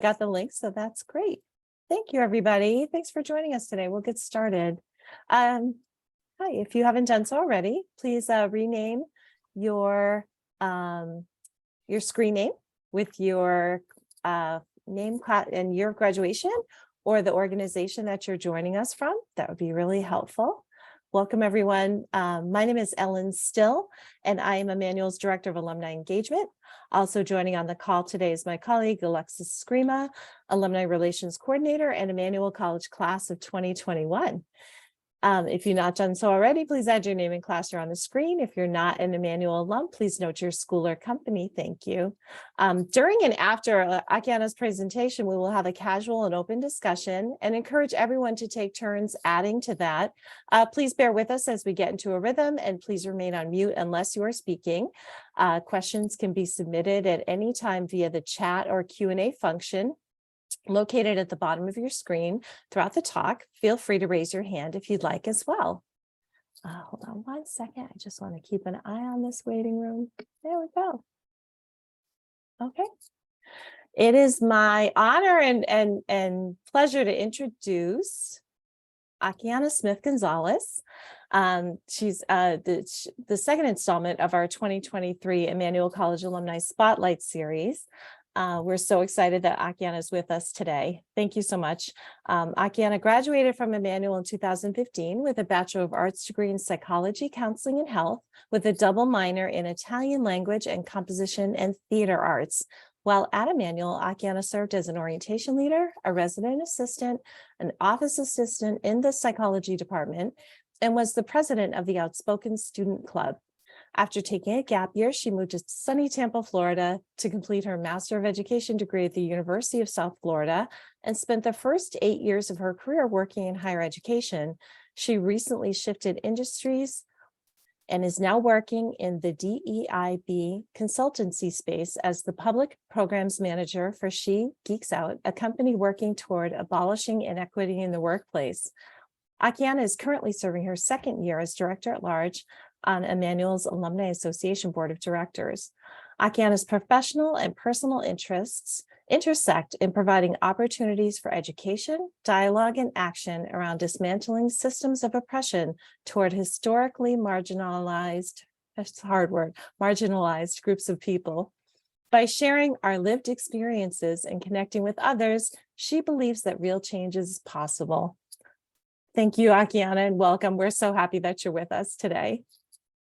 got the link, so that's great. Thank you, everybody. Thanks for joining us today. We'll get started. Hi, if you haven't done so already, please rename your screen name with your name and your graduation or the organization that you're joining us from. That would be really helpful. Welcome, everyone. My name is Ellen Still, and I am Emmanuel's Director of Alumni Engagement. Also joining on the call today is my colleague, Alexis Scrima, Alumni Relations Coordinator and Emmanuel College Class of 2021. If you've not done so already, please add your name and class here on the screen. If you're not an Emmanuel alum, please note your school or company. Thank you. During and after Akyanna's presentation, we will have a casual and open discussion and encourage everyone to take turns adding to that. Please bear with us as we get into a rhythm, and please remain on mute unless you are speaking. Questions can be submitted at any time via the chat or Q&A function located at the bottom of your screen throughout the talk. Feel free to raise your hand if you'd like as well. Hold on one second. I just want to keep an eye on this waiting room. There we go. Okay. It is my honor and pleasure to introduce Akyanna Smith-Gonzalez. She's the second installment of our 2023 Emmanuel College Alumni Spotlight Series. We're so excited that Akyanna is with us today. Thank you so much. Akyanna graduated from Emmanuel in 2015 with a Bachelor of Arts degree in Psychology, Counseling, and Health, with a double minor in Italian Language and Composition and Theater Arts. While at Emmanuel, Akyanna served as an orientation leader, a resident assistant, an office assistant in the psychology department, and was the president of the Outspoken Student Club. After taking a gap year, she moved to sunny Tampa, Florida to complete her Master of Education degree at the University of South Florida and spent the first 8 years of her career working in higher education. She recently shifted industries and is now working in the DEIB consultancy space as the public programs manager for She Geeks Out, a company working toward abolishing inequity in the workplace. Akyanna is currently serving her second year as director at large on Emmanuel's Alumni Association Board of Directors. Akyanna's professional and personal interests intersect in providing opportunities for education, dialogue, and action around dismantling systems of oppression toward historically marginalized, that's a hard word, marginalized groups of people. By sharing our lived experiences and connecting with others, she believes that real change is possible. Thank you, Akyanna, and welcome. We're so happy that you're with us today.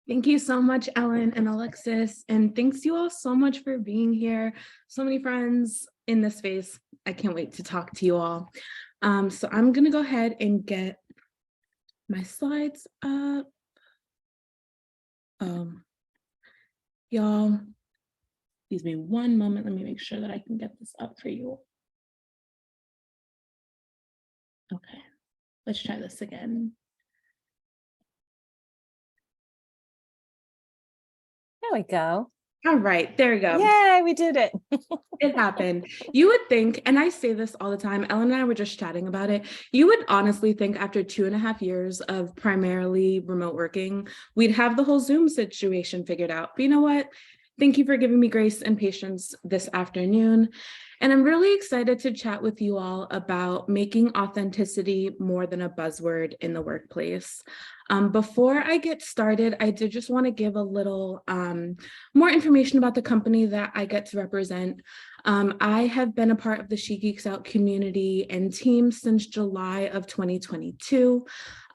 Thank you so much, Ellen and Alexis, and thanks you all so much for being here. So many friends in this space. I can't wait to talk to you all. So I'm gonna go ahead and get my slides up. Y'all, excuse me one moment. Let me make sure that I can get this up for you. Okay, let's try this again. There we go. All right, there we go. Yay, we did it. It happened. You would think, and I say this all the time, Ellen and I were just chatting about it, you would honestly think after 2.5 years of primarily remote working, we'd have the whole Zoom situation figured out. But you know what? Thank you for giving me grace and patience this afternoon. And I'm really excited to chat with you all about making authenticity more than a buzzword in the workplace. Before I get started, I did just want to give a little more information about the company that I get to represent. I have been a part of the She Geeks Out community and team since July of 2022.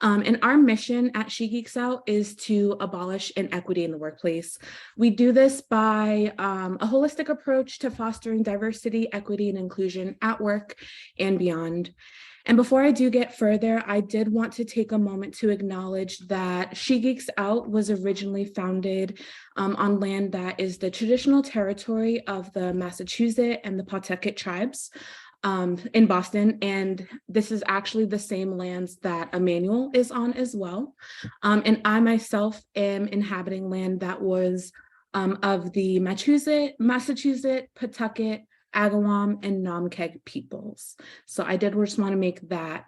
And our mission at She Geeks Out is to abolish inequity in the workplace. We do this by a holistic approach to fostering diversity, equity, and inclusion at work and beyond. And before I do get further, I did want to take a moment to acknowledge that She Geeks Out was originally founded on land that is the traditional territory of the Massachusetts and the Pawtucket tribes in Boston. And this is actually the same lands that Emmanuel is on as well. And I myself am inhabiting land that was of the Massachusetts, Pawtucket, Agawam, and Namkeg peoples. So I did just want to make that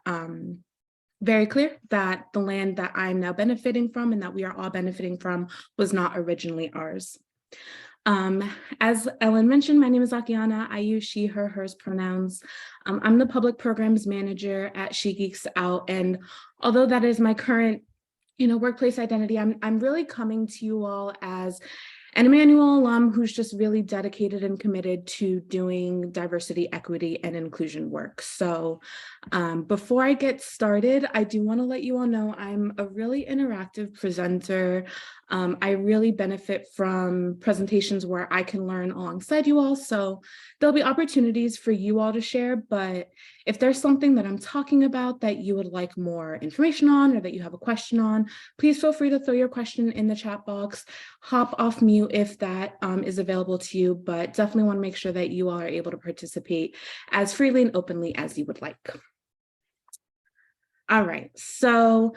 very clear that the land that I'm now benefiting from and that we are all benefiting from was not originally ours. As Ellen mentioned, my name is Akyanna. I use she, her, hers pronouns. I'm the public programs manager at She Geeks Out. And although that is my current, workplace identity, I'm really coming to you all as an Emmanuel alum who's just really dedicated and committed to doing diversity, equity, and inclusion work. So before I get started, I do want to let you all know I'm a really interactive presenter. I really benefit from presentations where I can learn alongside you all. So there'll be opportunities for you all to share, but if there's something that I'm talking about that you would like more information on or that you have a question on, please feel free to throw your question in the chat box. Hop off mute if that is available to you, but definitely want to make sure that you all are able to participate as freely and openly as you would like. All right, so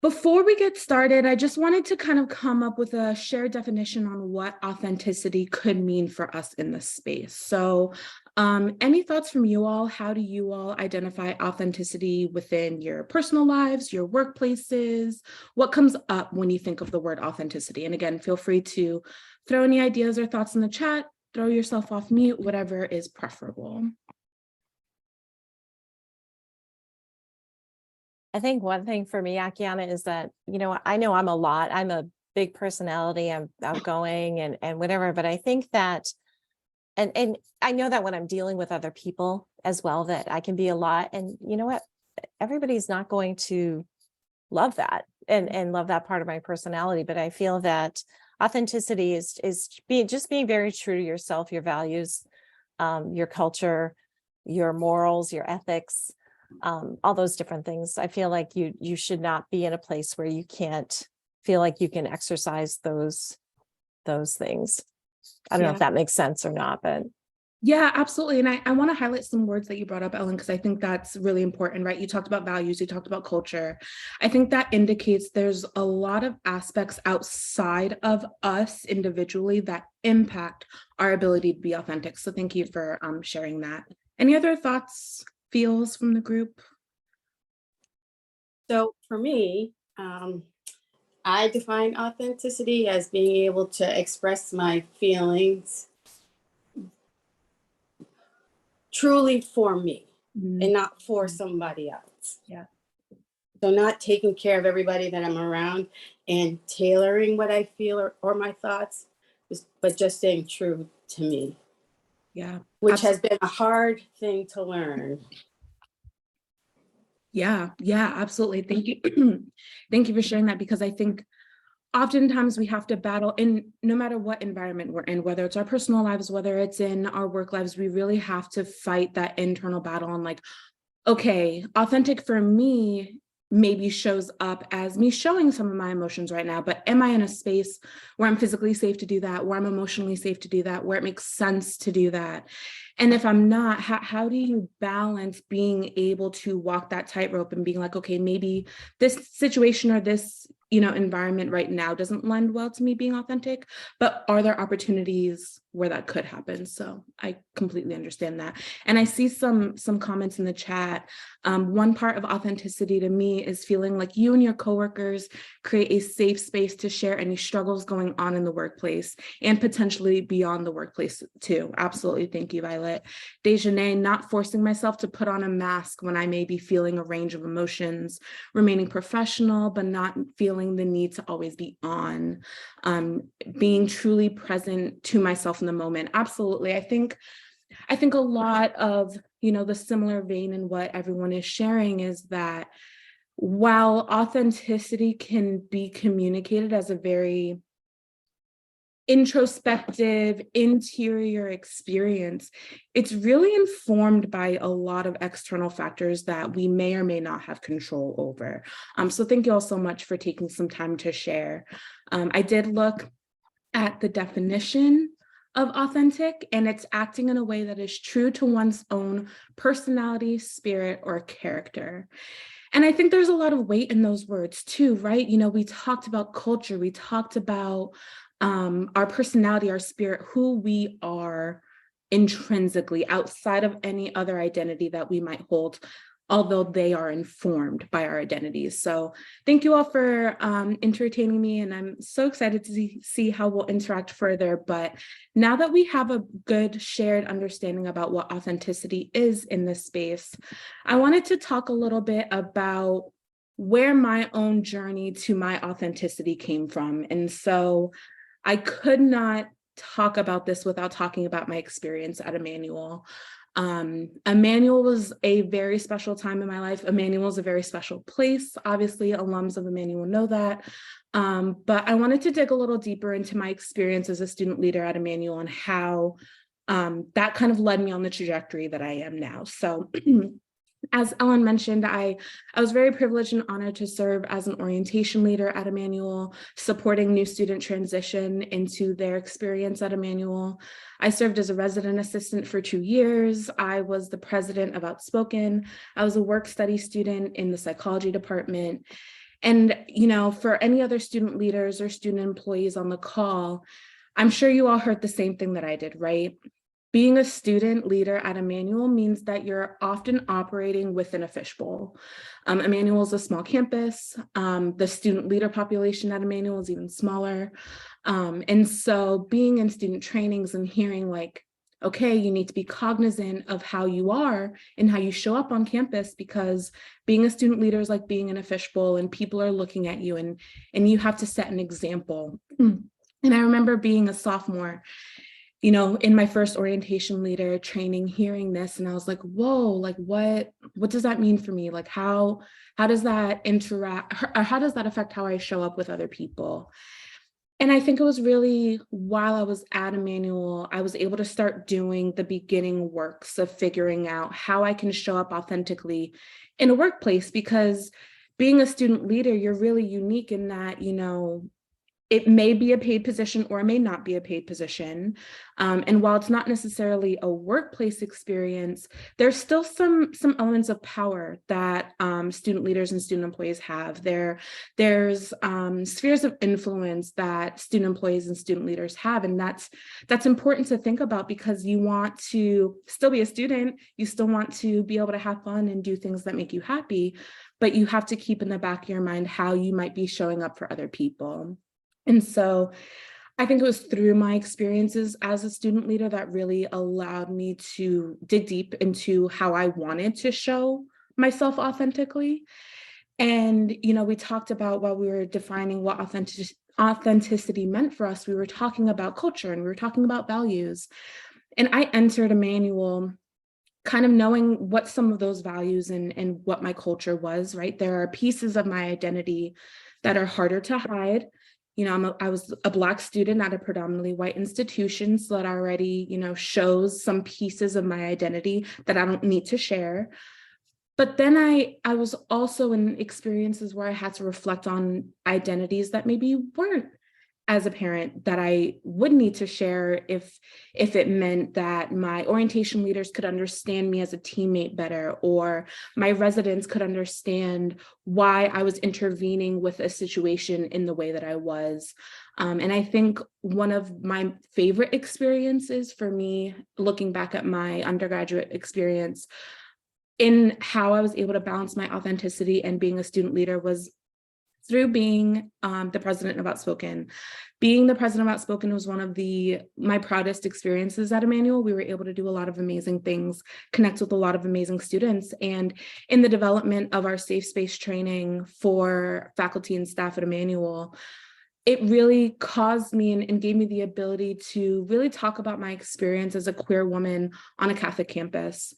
before we get started, I just wanted to kind of come up with a shared definition on what authenticity could mean for us in this space. So any thoughts from you all? How do you all identify authenticity within your personal lives, your workplaces? What comes up when you think of the word authenticity? And again, feel free to throw any ideas or thoughts in the chat, throw yourself off mute, whatever is preferable. I think one thing for me, Akyanna, is that, I know I'm a big personality, I'm outgoing and whatever, but I think that, and I know that when I'm dealing with other people as well, that I can be a lot, and you know what, everybody's not going to love that and love that part of my personality, but I feel that authenticity is being very true to yourself, your values, your culture, your morals, your ethics, all those different things. I feel like you should not be in a place where you can't feel like you can exercise those things. I don't know if that makes sense or not, but yeah, absolutely. And I want to highlight some words that you brought up, Ellen, because I think that's really important, right? You talked about values, you talked about culture. I think that indicates there's a lot of aspects outside of us individually that impact our ability to be authentic. So thank you for sharing that. Any other thoughts, feels from the group? So for me, I define authenticity as being able to express my feelings truly for me and not for somebody else. Yeah. So not taking care of everybody that I'm around and tailoring what I feel or my thoughts, but just staying true to me. Yeah. Which has been a hard thing to learn. Yeah, absolutely. Thank you. Thank you for sharing that, because I think oftentimes we have to battle in no matter what environment we're in, whether it's our personal lives, whether it's in our work lives, we really have to fight that internal battle on like, okay, authentic for me maybe shows up as me showing some of my emotions right now, but am I in a space where I'm physically safe to do that, where I'm emotionally safe to do that, where it makes sense to do that? And if I'm not, how do you balance being able to walk that tightrope and being like, okay, maybe this situation or this, environment right now doesn't lend well to me being authentic, but are there opportunities where that could happen? So I completely understand that. And I see some comments in the chat. One part of authenticity to me is feeling like you and your coworkers create a safe space to share any struggles going on in the workplace and potentially beyond the workplace too. Absolutely. Thank you, Violet. Dejanay, not forcing myself to put on a mask when I may be feeling a range of emotions, remaining professional, but not feeling the need to always be on, being truly present to myself in the moment. Absolutely. I think a lot of, the similar vein in what everyone is sharing is that while authenticity can be communicated as a very introspective, interior experience, it's really informed by a lot of external factors that we may or may not have control over. So thank you all so much for taking some time to share. I did look at the definition of authentic, and it's acting in a way that is true to one's own personality, spirit, or character. And I think there's a lot of weight in those words too, right? We talked about culture, we talked about our personality, our spirit, who we are intrinsically outside of any other identity that we might hold. although they are informed by our identities. So thank you all for entertaining me, and I'm so excited to see how we'll interact further. But now that we have a good shared understanding about what authenticity is in this space, I wanted to talk a little bit about where my own journey to my authenticity came from. And so I could not talk about this without talking about my experience at Emmanuel. Emmanuel was a very special time in my life. Emmanuel is a very special place. Obviously, alums of Emmanuel know that. But I wanted to dig a little deeper into my experience as a student leader at Emmanuel and how that kind of led me on the trajectory that I am now. So as Ellen mentioned, I was very privileged and honored to serve as an orientation leader at Emmanuel, supporting new student transition into their experience at Emmanuel. I served as a resident assistant for 2 years. I was the president of Outspoken. I was a work study student in the psychology department. And, you know, for any other student leaders or student employees on the call, I'm sure you all heard the same thing that I did, right? Being a student leader at Emmanuel means that you're often operating within a fishbowl. Emmanuel is a small campus. The student leader population at Emmanuel is even smaller. And so being in student trainings and hearing like, okay, you need to be cognizant of how you are and how you show up on campus, because being a student leader is like being in a fishbowl and people are looking at you and you have to set an example. And I remember being a sophomore, you know, in my first orientation leader training, hearing this, and I was like, whoa, like what does that mean for me? Like how does that interact, or how does that affect how I show up with other people? And I think it was really while I was at Emmanuel, I was able to start doing the beginning works of figuring out how I can show up authentically in a workplace, because being a student leader, you're really unique in that, you know, it may be a paid position or it may not be a paid position. And while it's not necessarily a workplace experience, there's still some elements of power that student leaders and student employees have. There's spheres of influence that student employees and student leaders have. And that's important to think about, because you want to still be a student, you still want to be able to have fun and do things that make you happy, but you have to keep in the back of your mind how you might be showing up for other people. And so I think it was through my experiences as a student leader that really allowed me to dig deep into how I wanted to show myself authentically. And, you know, we talked about, while we were defining what authenticity meant for us, we were talking about culture and we were talking about values. And I entered Emmanuel kind of knowing what some of those values and what my culture was, right? There are pieces of my identity that are harder to hide. You know, I was a Black student at a predominantly white institution, so that already, you know, shows some pieces of my identity that I don't need to share. But then I was also in experiences where I had to reflect on identities that maybe weren't as a parent that I would need to share if it meant that my orientation leaders could understand me as a teammate better, or my residents could understand why I was intervening with a situation in the way that I was. And I think one of my favorite experiences for me, looking back at my undergraduate experience, in how I was able to balance my authenticity and being a student leader, was through being the president of Outspoken. Being the president of Outspoken was one of my proudest experiences at Emmanuel. We were able to do a lot of amazing things, connect with a lot of amazing students. And in the development of our safe space training for faculty and staff at Emmanuel, it really caused me and gave me the ability to really talk about my experience as a queer woman on a Catholic campus.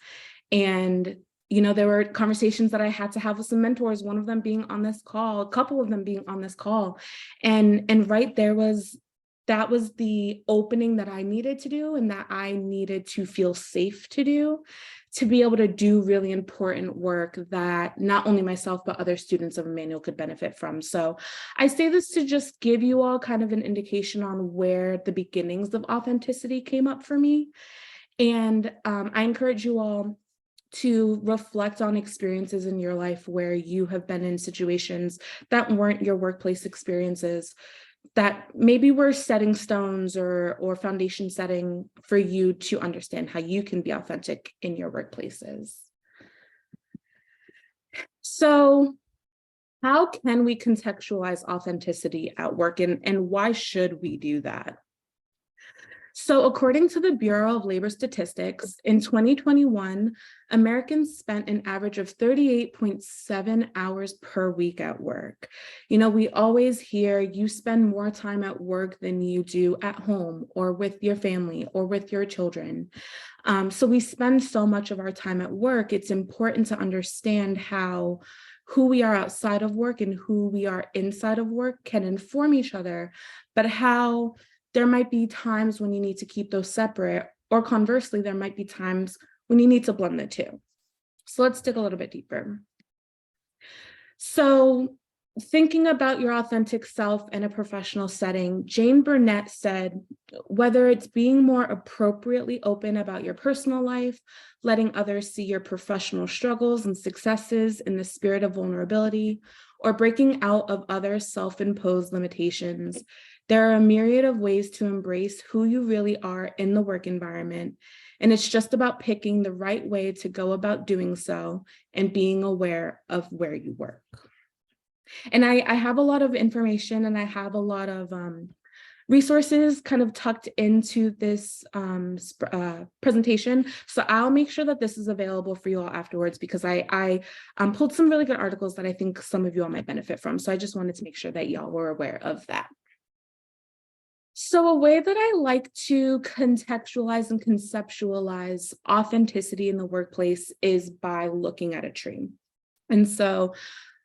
And you know, there were conversations that I had to have with some mentors, one of them being on this call, a couple of them being on this call. And right there that was the opening that I needed to do, and that I needed to feel safe to do, to be able to do really important work that not only myself, but other students of Emmanuel could benefit from. So I say this to just give you all kind of an indication on where the beginnings of authenticity came up for me. And I encourage you all to reflect on experiences in your life where you have been in situations that weren't your workplace experiences, that maybe were setting stones or foundation setting for you to understand how you can be authentic in your workplaces. So how can we contextualize authenticity at work, and why should we do that? So according to the Bureau of Labor Statistics, in 2021, Americans spent an average of 38.7 hours per week at work. You know, we always hear you spend more time at work than you do at home or with your family or with your children. So we spend so much of our time at work. It's important to understand how who we are outside of work and who we are inside of work can inform each other, but how there might be times when you need to keep those separate, or conversely, there might be times when you need to blend the two. So let's dig a little bit deeper. So thinking about your authentic self in a professional setting, Jane Burnett said, whether it's being more appropriately open about your personal life, letting others see your professional struggles and successes in the spirit of vulnerability, or breaking out of other self-imposed limitations, there are a myriad of ways to embrace who you really are in the work environment. And it's just about picking the right way to go about doing so and being aware of where you work. And I have a lot of information and I have a lot of resources kind of tucked into this presentation. So I'll make sure that this is available for you all afterwards, because I pulled some really good articles that I think some of you all might benefit from. So I just wanted to make sure that y'all were aware of that. So a way that I like to contextualize and conceptualize authenticity in the workplace is by looking at a tree. And so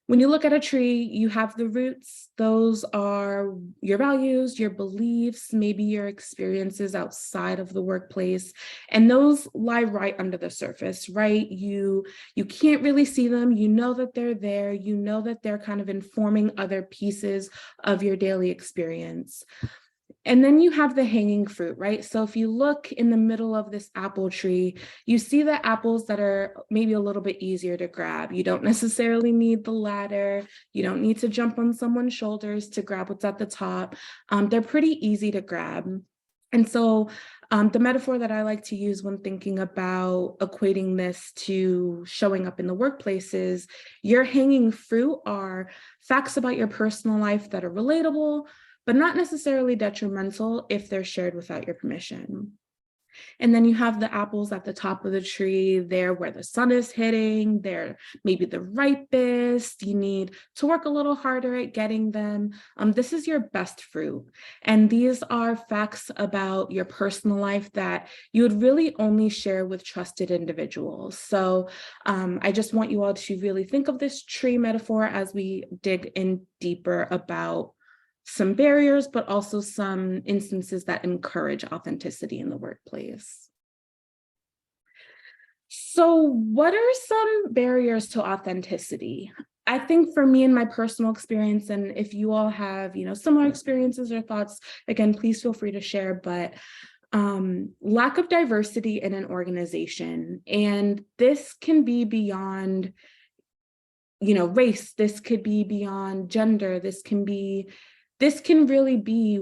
when you look at a tree, you have the roots. Those are your values, your beliefs, maybe your experiences outside of the workplace. And those lie right under the surface, right? You can't really see them. You know that they're there. You know that they're kind of informing other pieces of your daily experience. And then you have the hanging fruit, right? So if you look in the middle of this apple tree, you see the apples that are maybe a little bit easier to grab. You don't necessarily need the ladder. You don't need to jump on someone's shoulders to grab what's at the top. They're pretty easy to grab. And so the metaphor that I like to use when thinking about equating this to showing up in the workplace is your hanging fruit are facts about your personal life that are relatable, but not necessarily detrimental if they're shared without your permission. And then you have the apples at the top of the tree, there where the sun is hitting, they're maybe the ripest, you need to work a little harder at getting them. This is your best fruit. And these are facts about your personal life that you would really only share with trusted individuals. So I just want you all to really think of this tree metaphor as we dig in deeper about some barriers, but also some instances that encourage authenticity in the workplace. So what are some barriers to authenticity? I think for me in my personal experience, and if you all have, similar experiences or thoughts, again, please feel free to share, but lack of diversity in an organization. And this can be beyond, race, this could be beyond gender, this can really be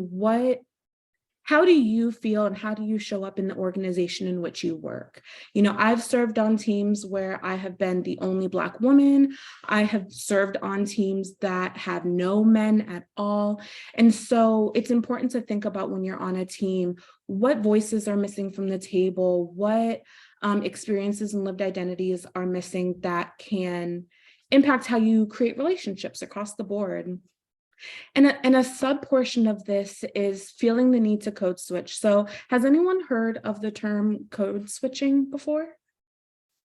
how do you feel and how do you show up in the organization in which you work? I've served on teams where I have been the only Black woman. I have served on teams that have no men at all. And so it's important to think about when you're on a team, what voices are missing from the table, what experiences and lived identities are missing that can impact how you create relationships across the board. And a sub portion of this is feeling the need to code switch. So has anyone heard of the term code switching before?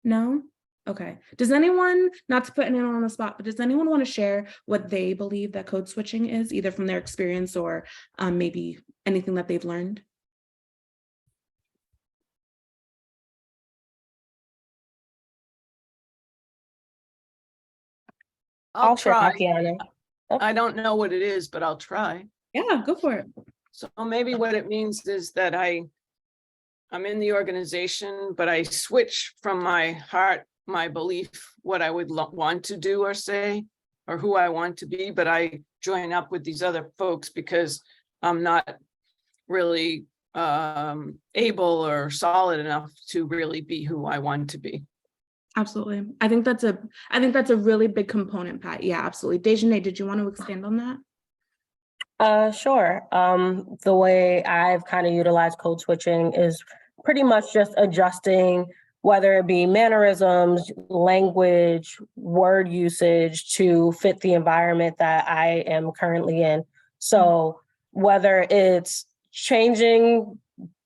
No? Okay. Does anyone, not to put anyone on the spot, but does anyone want to share what they believe that code switching is, either from their experience or maybe anything that they've learned? I'll try. Akyanna. I don't know what it is, but I'll try. Yeah, go for it. So maybe what it means is that I'm in the organization, but I switch from my heart, my belief, what I would want to do or say, or who I want to be, but I join up with these other folks because I'm not really able or solid enough to really be who I want to be. Absolutely. I think that's a really big component, Pat. Yeah, absolutely. Dejanay, did you want to expand on that? Sure. The way I've kind of utilized code switching is pretty much just adjusting, whether it be mannerisms, language, word usage to fit the environment that I am currently in. So whether it's changing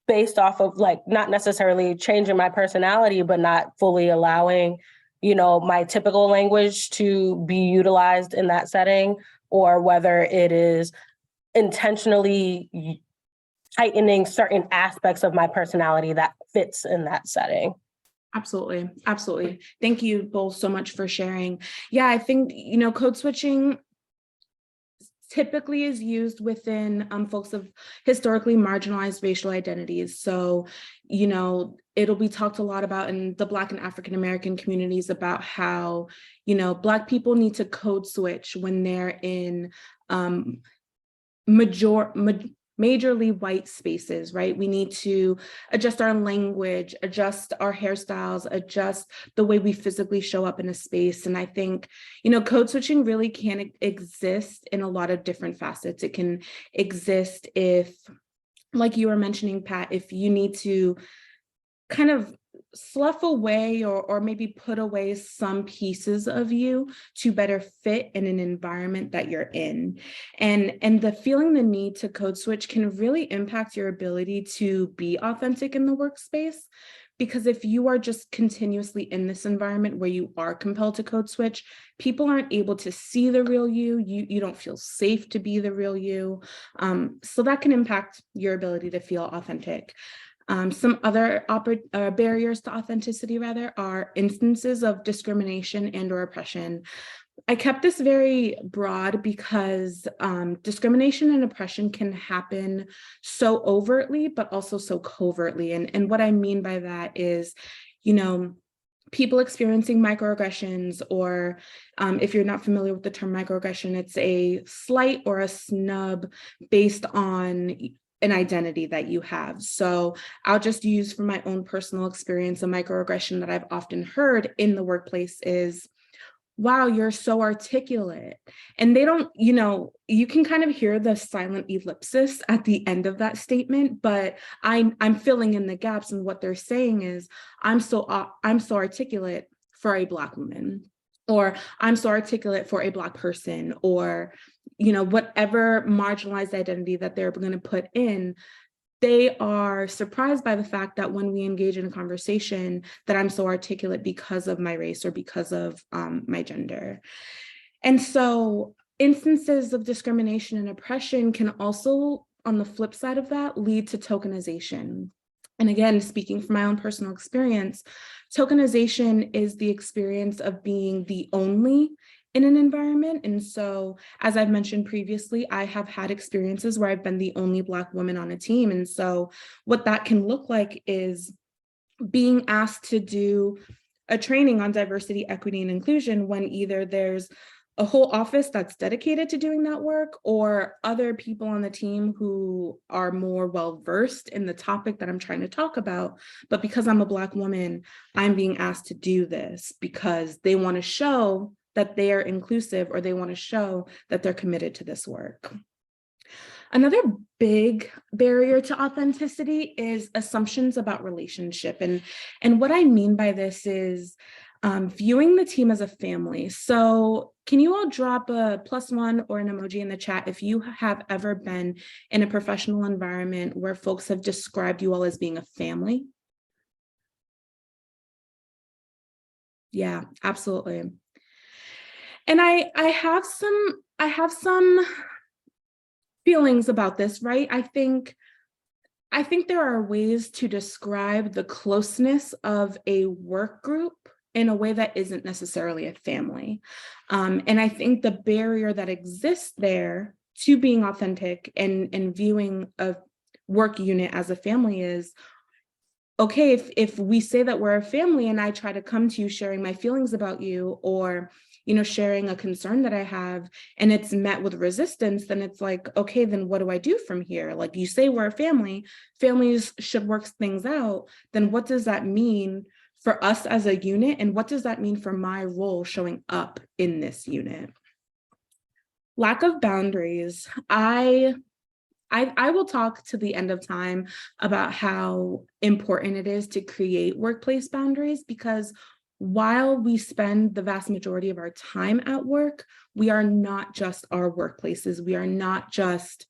based off of like, not necessarily changing my personality, but not fully allowing, my typical language to be utilized in that setting, or whether it is intentionally tightening certain aspects of my personality that fits in that setting. Absolutely. Absolutely. Thank you both so much for sharing. Yeah, I think, code switching typically is used within folks of historically marginalized racial identities. So, it'll be talked a lot about in the Black and African American communities about how, Black people need to code switch when they're in majorly white spaces, right? We need to adjust our language, adjust our hairstyles, adjust the way we physically show up in a space. And I think, code switching really can exist in a lot of different facets. It can exist if, like you were mentioning, Pat, if you need to kind of slough away or maybe put away some pieces of you to better fit in an environment that you're in. And feeling the need to code switch can really impact your ability to be authentic in the workspace. Because if you are just continuously in this environment where you are compelled to code switch, people aren't able to see the real you. You don't feel safe to be the real you. So that can impact your ability to feel authentic. Some other barriers to authenticity, are instances of discrimination and or oppression. I kept this very broad because discrimination and oppression can happen so overtly, but also so covertly. And what I mean by that is, people experiencing microaggressions, or if you're not familiar with the term microaggression, it's a slight or a snub based on an identity that you have. So I'll just use from my own personal experience, a microaggression that I've often heard in the workplace is, wow, you're so articulate. And they don't, you can kind of hear the silent ellipsis at the end of that statement, but I'm filling in the gaps. And what they're saying is, I'm so articulate for a Black woman, or I'm so articulate for a Black person, or whatever marginalized identity that they're going to put in. They are surprised by the fact that when we engage in a conversation that I'm so articulate because of my race or because of my gender. And so instances of discrimination and oppression can also, on the flip side of that, lead to tokenization. And again, speaking from my own personal experience, tokenization is the experience of being the only in an environment. And so, as I've mentioned previously, I have had experiences where I've been the only Black woman on a team. And so what that can look like is being asked to do a training on diversity, equity, and inclusion when either there's a whole office that's dedicated to doing that work, or other people on the team who are more well-versed in the topic that I'm trying to talk about. But because I'm a Black woman, I'm being asked to do this because they want to show that they are inclusive, or they want to show that they're committed to this work. Another big barrier to authenticity is assumptions about relationship. And what I mean by this is viewing the team as a family. So can you all drop a +1 or an emoji in the chat if you have ever been in a professional environment where folks have described you all as being a family? Yeah, absolutely. And I have some feelings about this, right? I think there are ways to describe the closeness of a work group in a way that isn't necessarily a family. And I think the barrier that exists there to being authentic and viewing a work unit as a family is, okay, if we say that we're a family and I try to come to you sharing my feelings about you, or sharing a concern that I have, and it's met with resistance, then it's like, okay, then what do I do from here? Like, you say we're a family, families should work things out. Then what does that mean for us as a unit, and what does that mean for my role showing up in this unit? Lack of boundaries. I will talk to the end of time about how important it is to create workplace boundaries, because while we spend the vast majority of our time at work, we are not just our workplaces. We are not just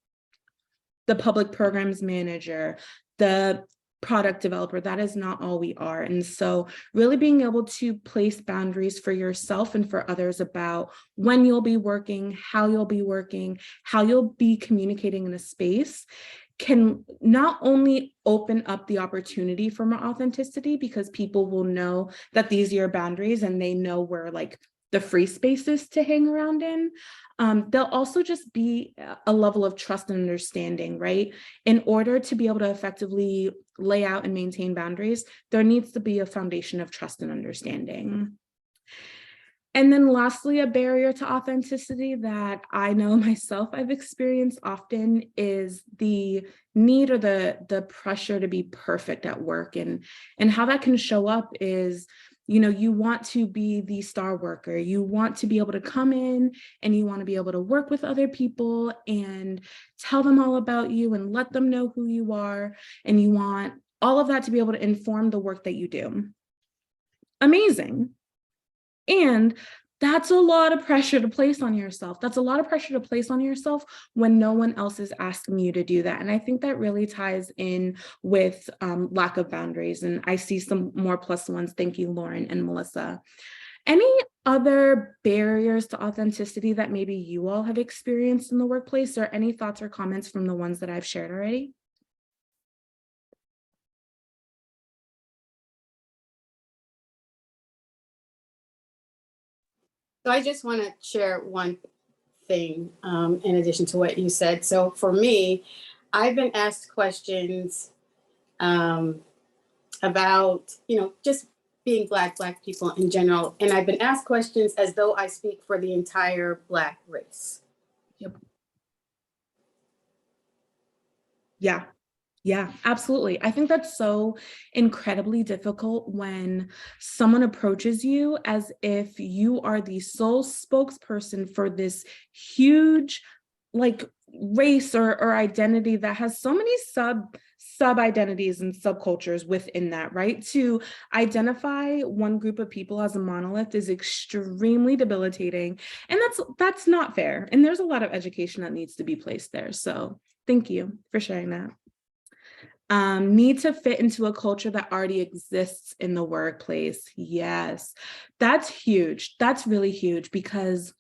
the public programs manager, the product developer. That is not all we are. And so really being able to place boundaries for yourself and for others about when you'll be working, how you'll be communicating in a space can not only open up the opportunity for more authenticity, because people will know that these are your boundaries and they know where like the free spaces to hang around in. There'll also just be a level of trust and understanding, right? In order to be able to effectively lay out and maintain boundaries, there needs to be a foundation of trust and understanding. And then lastly, a barrier to authenticity that I know myself I've experienced often is the need or the pressure to be perfect at work. And how that can show up is, you know, you want to be the star worker. You want to be able to come in and you want to be able to work with other people and tell them all about you and let them know who you are. And you want all of that to be able to inform the work that you do. Amazing. And that's a lot of pressure to place on yourself. That's a lot of pressure to place on yourself when no one else is asking you to do that. And I think that really ties in with lack of boundaries. And I see some more plus ones. Thank you, Lauren and Melissa. Any other barriers to authenticity that maybe you all have experienced in the workplace, or any thoughts or comments from the ones that I've shared already? So I just want to share one thing in addition to what you said. So for me, I've been asked questions about, you know, just being Black people in general. And I've been asked questions as though I speak for the entire Black race. Yep. Yeah, absolutely. I think that's so incredibly difficult when someone approaches you as if you are the sole spokesperson for this huge like race or identity that has so many sub identities and subcultures within that, right? To identify one group of people as a monolith is extremely debilitating, and that's not fair. And there's a lot of education that needs to be placed there. So thank you for sharing that. Need to fit into a culture that already exists in the workplace. Yes, that's huge. That's really huge because,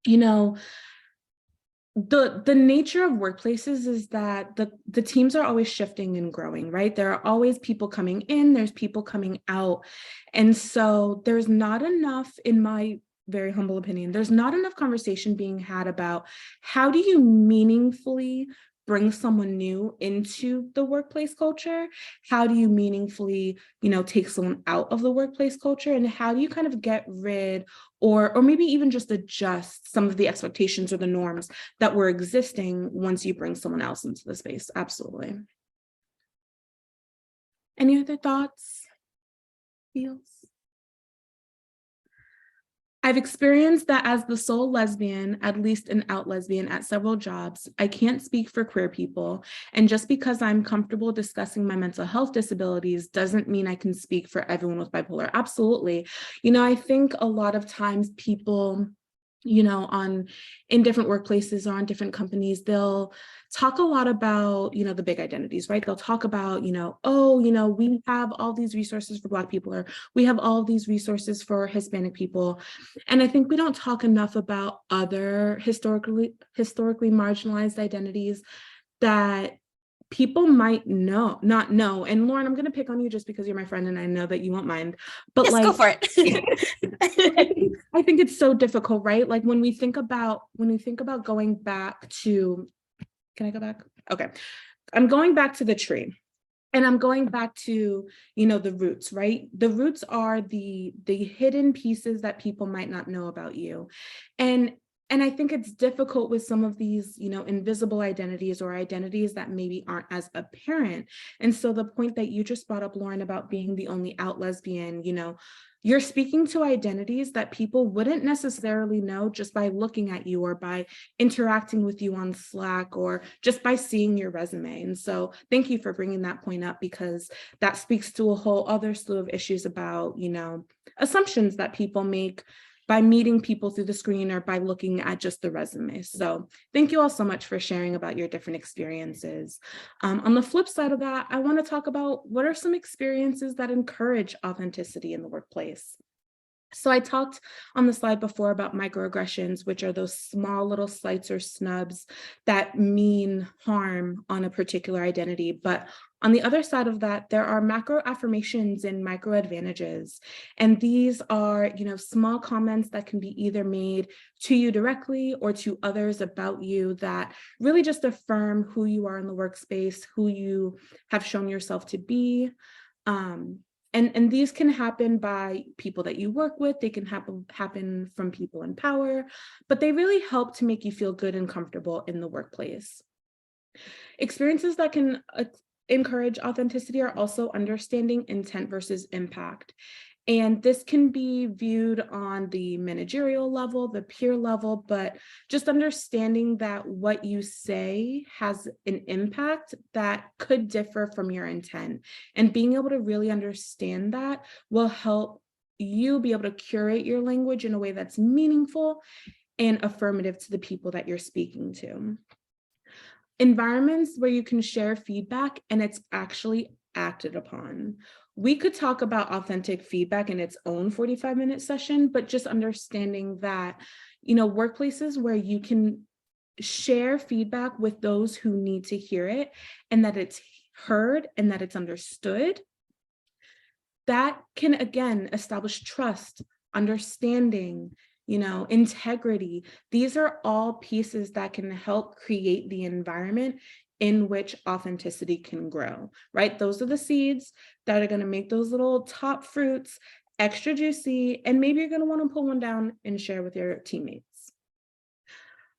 you know, the nature of workplaces is that the teams are always shifting and growing, right? There are always people coming in, there's people coming out. And so there's not enough, in my very humble opinion, there's not enough conversation being had about how do you meaningfully bring someone new into the workplace culture? How do you meaningfully, you know, take someone out of the workplace culture? And how do you kind of get rid or maybe even just adjust some of the expectations or the norms that were existing once you bring someone else into the space? Absolutely. Any other thoughts, feels? I've experienced that as the sole lesbian, at least an out lesbian at several jobs. I can't speak for queer people. And just because I'm comfortable discussing my mental health disabilities doesn't mean I can speak for everyone with bipolar. Absolutely. You know, I think a lot of times people, you know, in different workplaces or on different companies, they'll talk a lot about, you know, the big identities, right? They'll talk about, you know, oh, you know, we have all these resources for Black people, or we have all these resources for Hispanic people. And I think we don't talk enough about other historically marginalized identities that people might not know. And Lauren, I'm going to pick on you just because you're my friend and I know that you won't mind. But yes, like, go for it. I think it's so difficult, right? Like when we think about going back to, can I go back? Okay. I'm going back to the tree. And I'm going back to, you know, the roots, right? The roots are the hidden pieces that people might not know about you. And And I think it's difficult with some of these, invisible identities or identities that maybe aren't as apparent. And so the point that you just brought up, Lauren, about being the only out lesbian, you're speaking to identities that people wouldn't necessarily know just by looking at you or by interacting with you on Slack or just by seeing your resume. And so thank you for bringing that point up, because that speaks to a whole other slew of issues about, assumptions that people make by meeting people through the screen or by looking at just the resume. So thank you all so much for sharing about your different experiences. On the flip side of that, I want to talk about what are some experiences that encourage authenticity in the workplace. So I talked on the slide before about microaggressions, which are those small little slights or snubs that mean harm on a particular identity. But on the other side of that, there are macro affirmations and micro advantages. And these are, small comments that can be either made to you directly or to others about you that really just affirm who you are in the workspace, who you have shown yourself to be. And these can happen by people that you work with. They can happen from people in power, but they really help to make you feel good and comfortable in the workplace. Experiences that can encourage authenticity are also understanding intent versus impact. And this can be viewed on the managerial level, the peer level, but just understanding that what you say has an impact that could differ from your intent. And being able to really understand that will help you be able to curate your language in a way that's meaningful and affirmative to the people that you're speaking to. Environments where you can share feedback and it's actually acted upon. We could talk about authentic feedback in its own 45-minute session, but just understanding that, workplaces where you can share feedback with those who need to hear it and that it's heard and that it's understood, that can, again, establish trust, understanding, integrity. These are all pieces that can help create the environment in which authenticity can grow, right? Those are the seeds that are going to make those little top fruits extra juicy, and maybe you're going to want to pull one down and share with your teammates.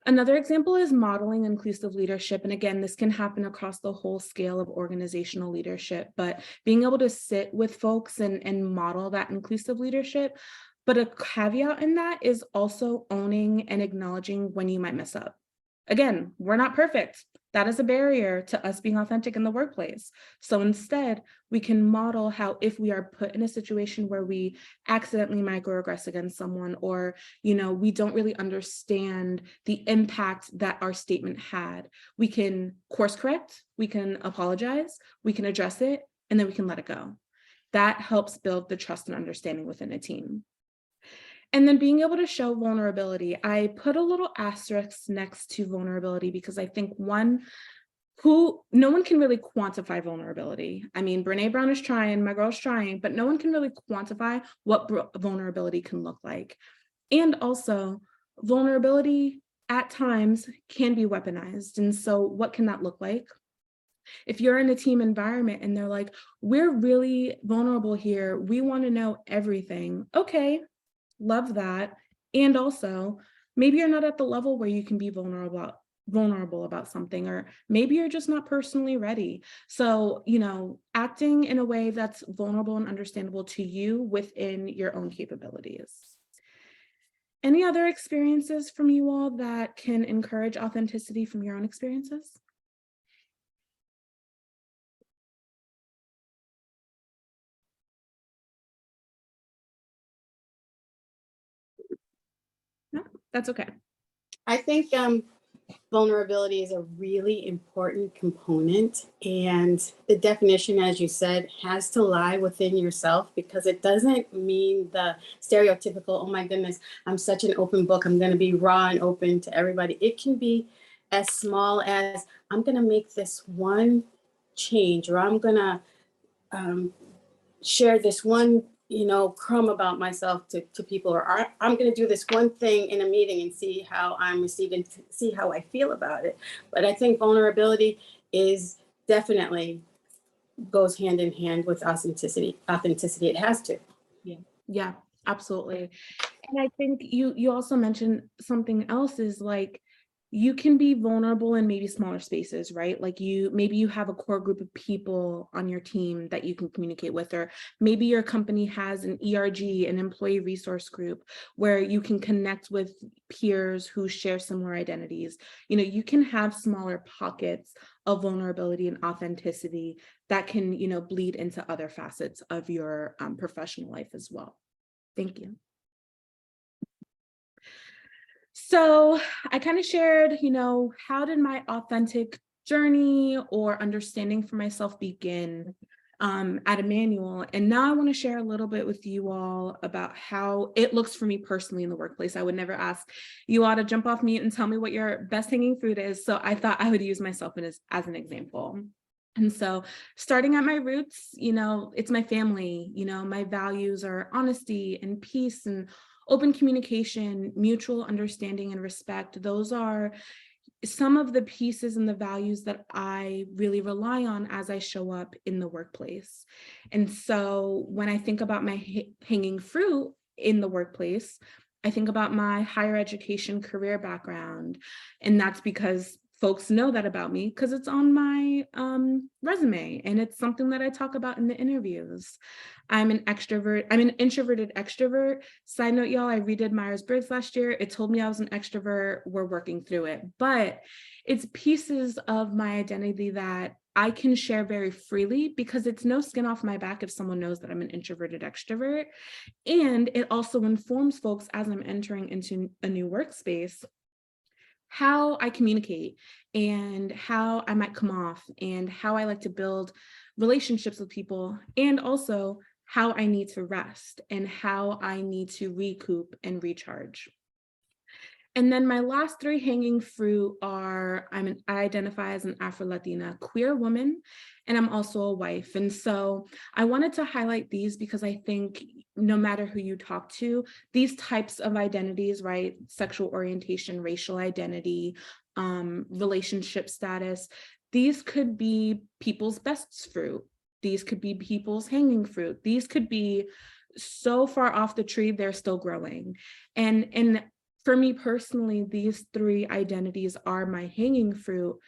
Another example is modeling inclusive leadership. And again, this can happen across the whole scale of organizational leadership, but being able to sit with folks and model that inclusive leadership. But a caveat in that is also owning and acknowledging when you might mess up. Again, we're not perfect. That is a barrier to us being authentic in the workplace. So instead, we can model how if we are put in a situation where we accidentally microaggress against someone, or, we don't really understand the impact that our statement had, we can course correct, we can apologize, we can address it, and then we can let it go. That helps build the trust and understanding within a team. And then being able to show vulnerability. I put a little asterisk next to vulnerability because I think no one can really quantify vulnerability. I mean, Brene Brown is trying, my girl's trying, but no one can really quantify what vulnerability can look like. And also, vulnerability at times can be weaponized. And so what can that look like? If you're in a team environment and they're like, we're really vulnerable here, we want to know everything. Okay. Love that. And also, maybe you're not at the level where you can be vulnerable about something, or maybe you're just not personally ready. So, acting in a way that's vulnerable and understandable to you within your own capabilities. Any other experiences from you all that can encourage authenticity from your own experiences? No, that's okay. I think vulnerability is a really important component, and the definition, as you said, has to lie within yourself, because it doesn't mean the stereotypical, oh my goodness, I'm such an open book, I'm going to be raw and open to everybody. It can be as small as, I'm going to make this one change, or I'm going to share this one crumb about myself to people, or I'm going to do this one thing in a meeting and see how I'm received and see how I feel about it. But I think vulnerability is definitely goes hand in hand with authenticity. It has to. Yeah, absolutely. And I think you also mentioned something else is like, you can be vulnerable in maybe smaller spaces, right? Like maybe you have a core group of people on your team that you can communicate with, or maybe your company has an ERG, an employee resource group, where you can connect with peers who share similar identities. You know, you can have smaller pockets of vulnerability and authenticity that can, you know, bleed into other facets of your professional life as well. Thank you. So I kind of shared, you know, how did my authentic journey or understanding for myself begin at Emmanuel? And now I want to share a little bit with you all about how it looks for me personally in the workplace. I would never ask you all to jump off mute and tell me what your best hanging fruit is. So I thought I would use myself as an example. And so starting at my roots, you know, it's my family, you know, my values are honesty and peace and open communication, mutual understanding and respect. Those are some of the pieces and the values that I really rely on as I show up in the workplace. And so when I think about my hanging fruit in the workplace, I think about my higher education career background. And that's because folks know that about me because it's on my resume and it's something that I talk about in the interviews. I'm an introverted extrovert. Side note, y'all, I redid Myers-Briggs last year. It told me I was an extrovert. We're working through it, but it's pieces of my identity that I can share very freely because it's no skin off my back if someone knows that I'm an introverted extrovert. And it also informs folks as I'm entering into a new workspace how I communicate and how I might come off and how I like to build relationships with people, and also how I need to rest and how I need to recoup and recharge. And then my last three hanging fruit are I identify as an Afro-Latina queer woman, and I'm also a wife. And so I wanted to highlight these because I think no matter who you talk to, these types of identities, right? Sexual orientation, racial identity, relationship status, these could be people's best fruit. These could be people's hanging fruit. These could be so far off the tree, they're still growing. And for me personally, these three identities are my hanging fruit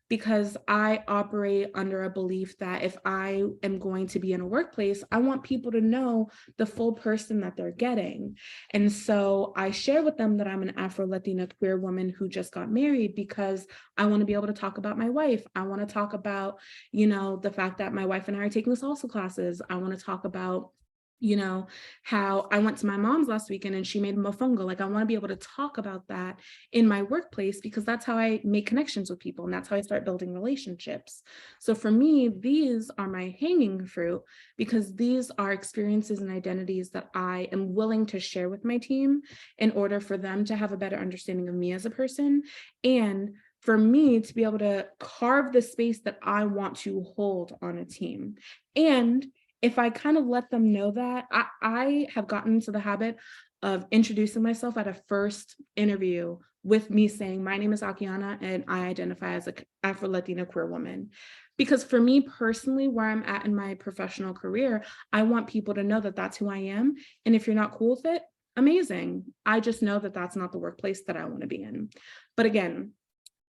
because I operate under a belief that if I am going to be in a workplace, I want people to know the full person that they're getting. And so I share with them that I'm an Afro-Latina queer woman who just got married because I want to be able to talk about my wife. I want to talk about, you know, the fact that my wife and I are taking salsa classes. I want to talk about, you know, how I went to my mom's last weekend and she made mofongo. Like, I want to be able to talk about that in my workplace because that's how I make connections with people and that's how I start building relationships. So for me, these are my hanging fruit because these are experiences and identities that I am willing to share with my team in order for them to have a better understanding of me as a person, and for me to be able to carve the space that I want to hold on a team. And if I kind of let them know that, I have gotten into the habit of introducing myself at a first interview with me saying, my name is Akyanna and I identify as an Afro-Latina queer woman. Because for me personally, where I'm at in my professional career, I want people to know that that's who I am. And if you're not cool with it, amazing. I just know that that's not the workplace that I want to be in. But again,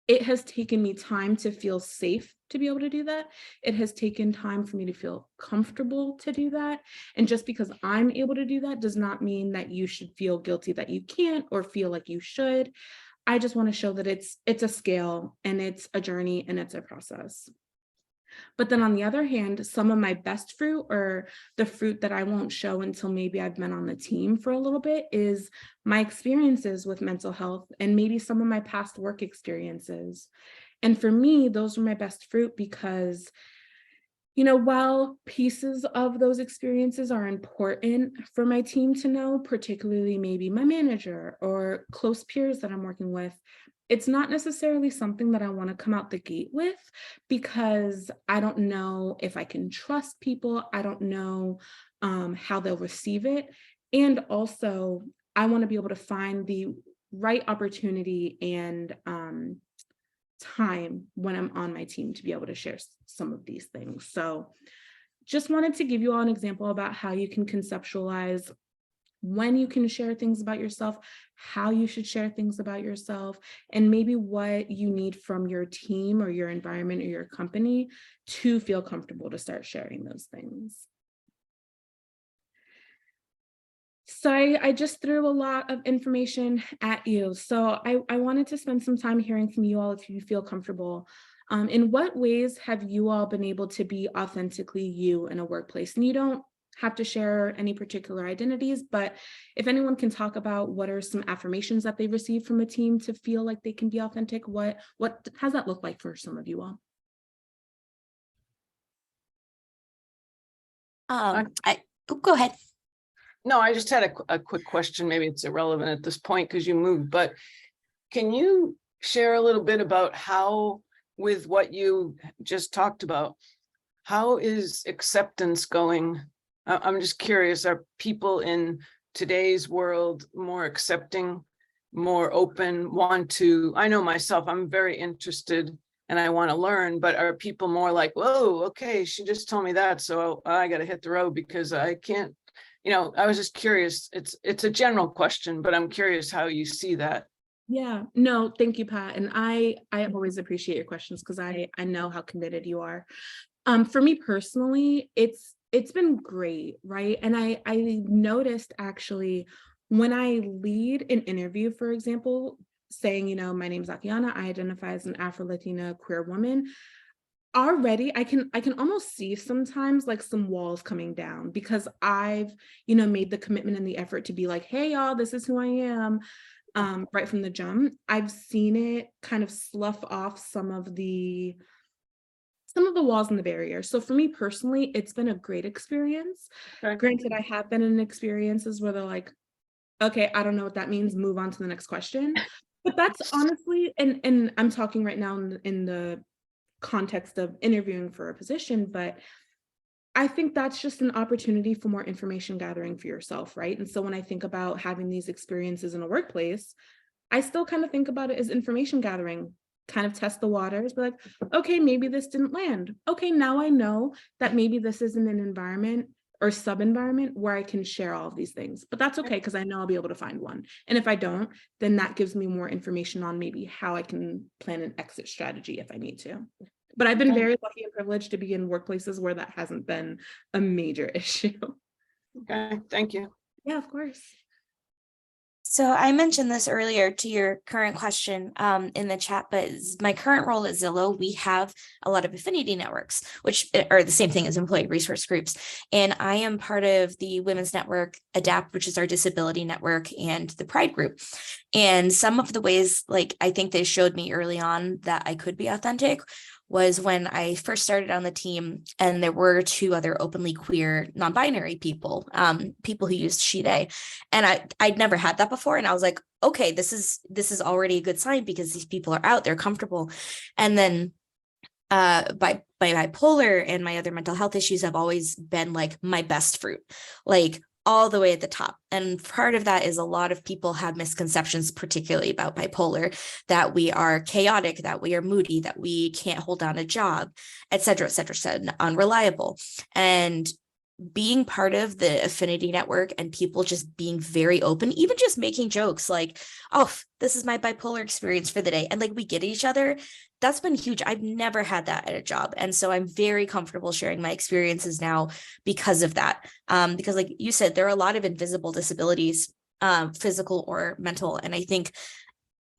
it has taken me time to feel safe to be able to do that. It has taken time for me to feel comfortable to do that. And just because I'm able to do that does not mean that you should feel guilty that you can't or feel like you should. I just want to show that it's a scale and it's a journey and it's a process. But then on the other hand, some of my best fruit, or the fruit that I won't show until maybe I've been on the team for a little bit, is my experiences with mental health and maybe some of my past work experiences. And for me, those are my best fruit because, you know, while pieces of those experiences are important for my team to know, particularly maybe my manager or close peers that I'm working with, it's not necessarily something that I want to come out the gate with because I don't know if I can trust people. I don't know how they'll receive it. And also, I want to be able to find the right opportunity and time when I'm on my team to be able to share some of these things. So just wanted to give you all an example about how you can conceptualize when you can share things about yourself, how you should share things about yourself, and maybe what you need from your team or your environment or your company to feel comfortable to start sharing those things. So I just threw a lot of information at you. So I wanted to spend some time hearing from you all if you feel comfortable. In what ways have you all been able to be authentically you in a workplace? And you don't have to share any particular identities, but if anyone can talk about what are some affirmations that they received from a team to feel like they can be authentic, what has that look like for some of you all? Go ahead. No, I just had a quick question. Maybe it's irrelevant at this point because you moved, but can you share a little bit about how, with what you just talked about, how is acceptance going? I'm just curious, are people in today's world more accepting, more open, I know myself, I'm very interested and I want to learn, but are people more like, whoa, okay, she just told me that, so I got to hit the road because I can't, I was just curious. It's a general question, but I'm curious how you see that. Yeah, no, thank you, Pat. And I always appreciate your questions because I know how committed you are. For me personally, it's been great, right? And I noticed actually when I lead an interview, for example, saying, my name is Akyanna, I identify as an Afro-Latina queer woman. Already I can almost see sometimes like some walls coming down because I've, made the commitment and the effort to be like, hey, y'all, this is who I am. Right from the jump. I've seen it kind of slough off some of the walls and the barriers. So for me personally, it's been a great experience. Okay. Granted, I have been in experiences where they're like, okay, I don't know what that means, move on to the next question. But that's honestly, and I'm talking right now in the context of interviewing for a position, but I think that's just an opportunity for more information gathering for yourself, right? And so when I think about having these experiences in a workplace, I still kind of think about it as information gathering, kind of test the waters, be like, okay, maybe this didn't land. Okay, now I know that maybe this isn't an environment or sub-environment where I can share all of these things, but that's okay because I know I'll be able to find one. And if I don't, then that gives me more information on maybe how I can plan an exit strategy if I need to. But I've been very lucky and privileged to be in workplaces where that hasn't been a major issue. Okay, thank you. Yeah, of course. So I mentioned this earlier to your current question in the chat, but my current role at Zillow, we have a lot of affinity networks, which are the same thing as employee resource groups. And I am part of the Women's Network ADAPT, which is our disability network, and the Pride group. And some of the ways, like, I think they showed me early on that I could be authentic was when I first started on the team and there were two other openly queer non-binary people, people who used she, they, and I'd never had that before. And I was like, okay, this is already a good sign because these people are out, they're comfortable. And then by bipolar and my other mental health issues have always been like my best fruit, like all the way at the top. And part of that is a lot of people have misconceptions, particularly about bipolar, that we are chaotic, that we are moody, that we can't hold down a job, et cetera, unreliable. And being part of the affinity network and people just being very open, even just making jokes like, oh, this is my bipolar experience for the day. And like, we get each other. That's been huge. I've never had that at a job. And so I'm very comfortable sharing my experiences now because of that. Because like you said, there are a lot of invisible disabilities, physical or mental. And I think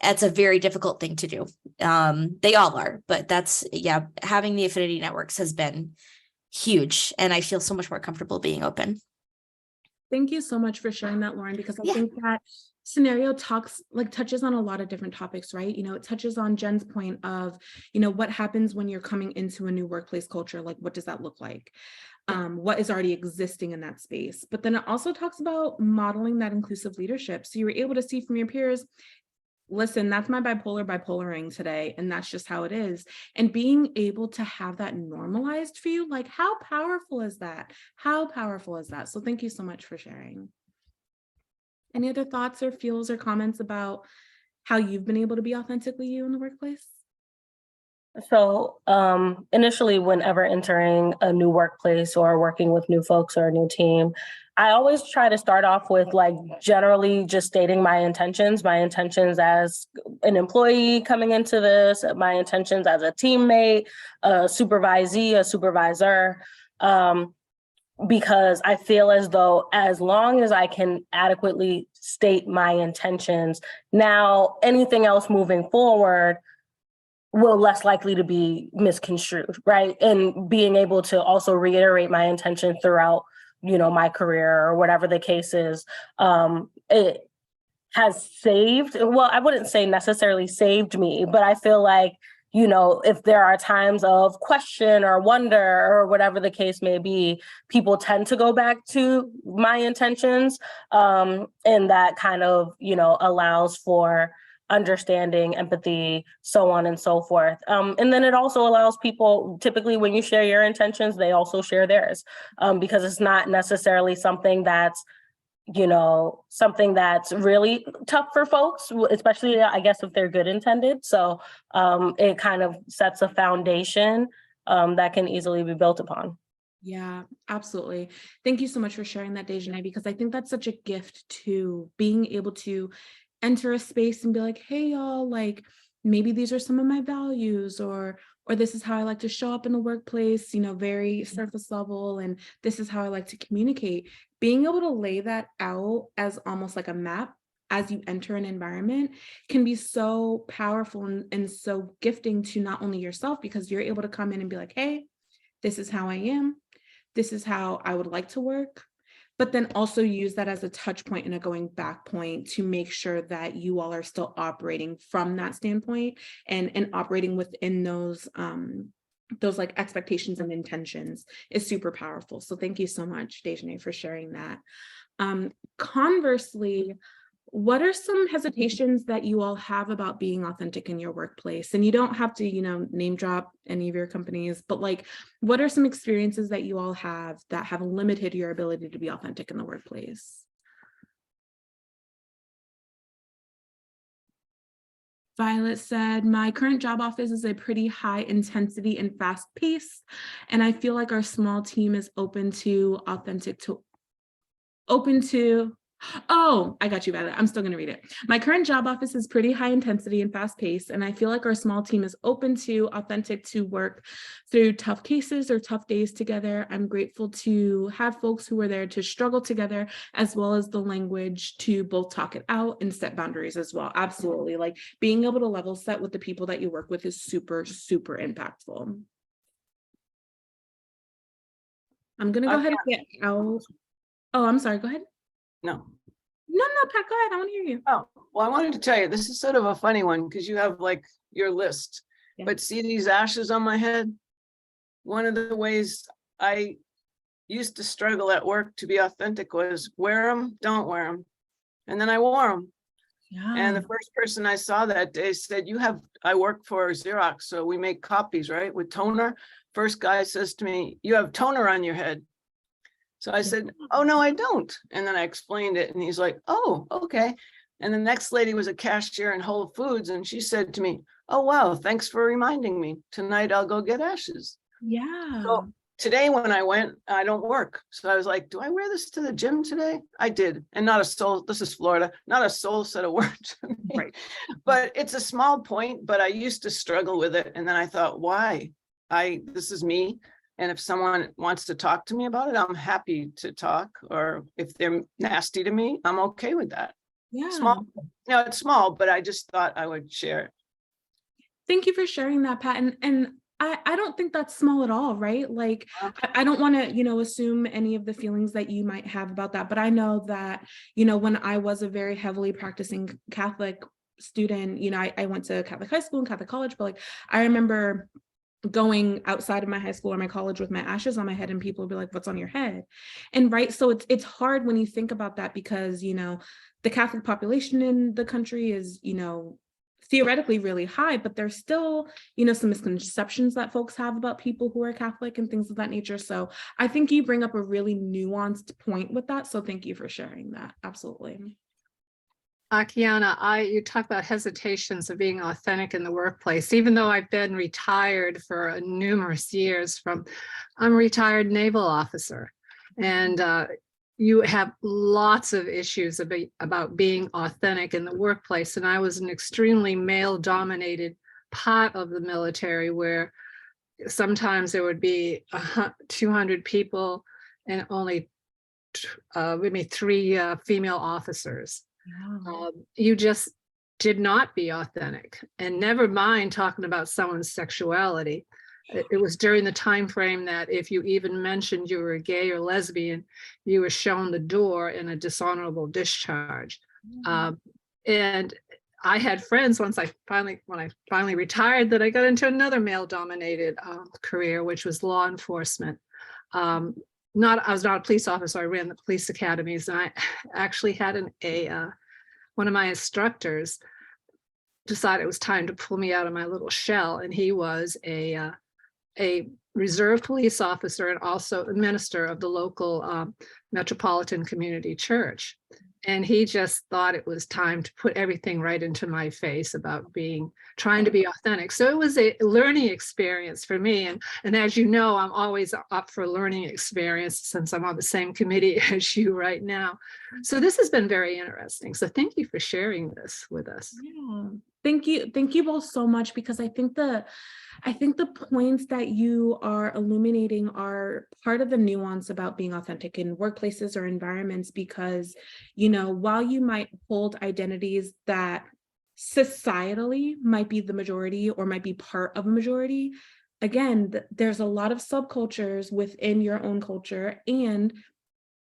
that's a very difficult thing to do. They all are, but having the affinity networks has been huge. And I feel so much more comfortable being open. Thank you so much for sharing that, Lauren, because I think that scenario touches on a lot of different topics, right? It touches on Jen's point of, what happens when you're coming into a new workplace culture? Like, what does that look like? What is already existing in that space? But then it also talks about modeling that inclusive leadership. So you were able to see from your peers, listen, that's my bipolaring today, and that's just how it is. And being able to have that normalized for you, like, how powerful is that? How powerful is that? So thank you so much for sharing. Any other thoughts or feels or comments about how you've been able to be authentically you in the workplace? So initially, whenever entering a new workplace or working with new folks or a new team, I always try to start off with like generally just stating my intentions as an employee coming into this, my intentions as a teammate, a supervisee, a supervisor. Because I feel as though as long as I can adequately state my intentions, now anything else moving forward will less likely to be misconstrued, right? And being able to also reiterate my intention throughout, my career or whatever the case is, it has saved, well, I wouldn't say necessarily saved me, but I feel like, if there are times of question or wonder or whatever the case may be, people tend to go back to my intentions. And that kind of, allows for understanding, empathy, so on and so forth. And then it also allows people, typically when you share your intentions, they also share theirs, because it's not necessarily something that's really tough for folks, especially I guess if they're good intended. So it kind of sets a foundation that can easily be built upon. Yeah, absolutely. Thank you so much for sharing that, Dejanay, because I think that's such a gift to being able to enter a space and be like, hey, y'all, like maybe these are some of my values, or this is how I like to show up in the workplace, very surface level, and this is how I like to communicate. Being able to lay that out as almost like a map as you enter an environment can be so powerful and so gifting to not only yourself, because you're able to come in and be like, hey, this is how I am. This is how I would like to work. But then also use that as a touch point and a going back point to make sure that you all are still operating from that standpoint and operating within those like expectations and intentions is super powerful. So thank you so much, Dejanay, for sharing that. Conversely, what are some hesitations that you all have about being authentic in your workplace? And you don't have to, name drop any of your companies, but like, what are some experiences that you all have that have limited your ability to be authentic in the workplace? Violet said, my current job office is a pretty high intensity and fast pace. And I feel like our small team is open to, oh, I got you, Violet. I'm still going to read it. My current job office is pretty high intensity and fast paced, and I feel like our small team is open to, authentic to work through tough cases or tough days together. I'm grateful to have folks who are there to struggle together, as well as the language to both talk it out and set boundaries as well. Absolutely. Like being able to level set with the people that you work with is super, super impactful. I'm going to go ahead and get out. Oh, I'm sorry. Go ahead. No, Pat, go ahead. I want to hear you. Oh, well, I wanted to tell you, this is sort of a funny one because you have like your list, but see these ashes on my head? One of the ways I used to struggle at work to be authentic was wear them, don't wear them. And then I wore them. Yeah. And the first person I saw that day said, I work for Xerox, so we make copies, right? With toner. First guy says to me, you have toner on your head. So I said, oh, no, I don't. And then I explained it and he's like, oh, okay. And the next lady was a cashier in Whole Foods. And she said to me, oh, wow, thanks for reminding me. Tonight I'll go get ashes. Yeah. So today when I went, I don't work. So I was like, do I wear this to the gym today? I did. And not a soul, this is Florida, not a soul said a word to me. Right. But it's a small point, but I used to struggle with it. And then I thought, why? This is me. And if someone wants to talk to me about it, I'm happy to talk. Or if they're nasty to me, I'm okay with that. Yeah. Small. No, it's small, but I just thought I would share it. Thank you for sharing that, Pat. And I don't think that's small at all, right? Like, I don't want to, assume any of the feelings that you might have about that. But I know that, when I was a very heavily practicing Catholic student, I went to Catholic high school and Catholic college, but like, I remember going outside of my high school or my college with my ashes on my head and people would be like, what's on your head? And right. So it's hard when you think about that because, the Catholic population in the country is, theoretically really high, but there's still, some misconceptions that folks have about people who are Catholic and things of that nature. So I think you bring up a really nuanced point with that. So thank you for sharing that. Absolutely. Akyanna, you talk about hesitations of being authentic in the workplace. Even though I've been retired for numerous years I'm a retired naval officer, and you have lots of issues about being authentic in the workplace. And I was an extremely male-dominated part of the military, where sometimes there would be 200 people and only maybe 3 female officers. Wow. You just did not be authentic, and never mind talking about someone's sexuality. It was during the time frame that if you even mentioned you were gay or lesbian, you were shown the door in a dishonorable discharge. And I had friends when I finally retired, that I got into another male-dominated career, which was law enforcement. I was not a police officer. I ran the police academies, and I actually had one of my instructors decide it was time to pull me out of my little shell, and he was a reserve police officer and also a minister of the local metropolitan community church. And he just thought it was time to put everything right into my face about trying to be authentic. So it was a learning experience for me. And as you know, I'm always up for learning experience, since I'm on the same committee as you right now. So this has been very interesting. So thank you for sharing this with us. Yeah. Thank you both so much, because I think the points that you are illuminating are part of the nuance about being authentic in workplaces or environments, because, while you might hold identities that societally might be the majority or might be part of a majority, again, there's a lot of subcultures within your own culture, and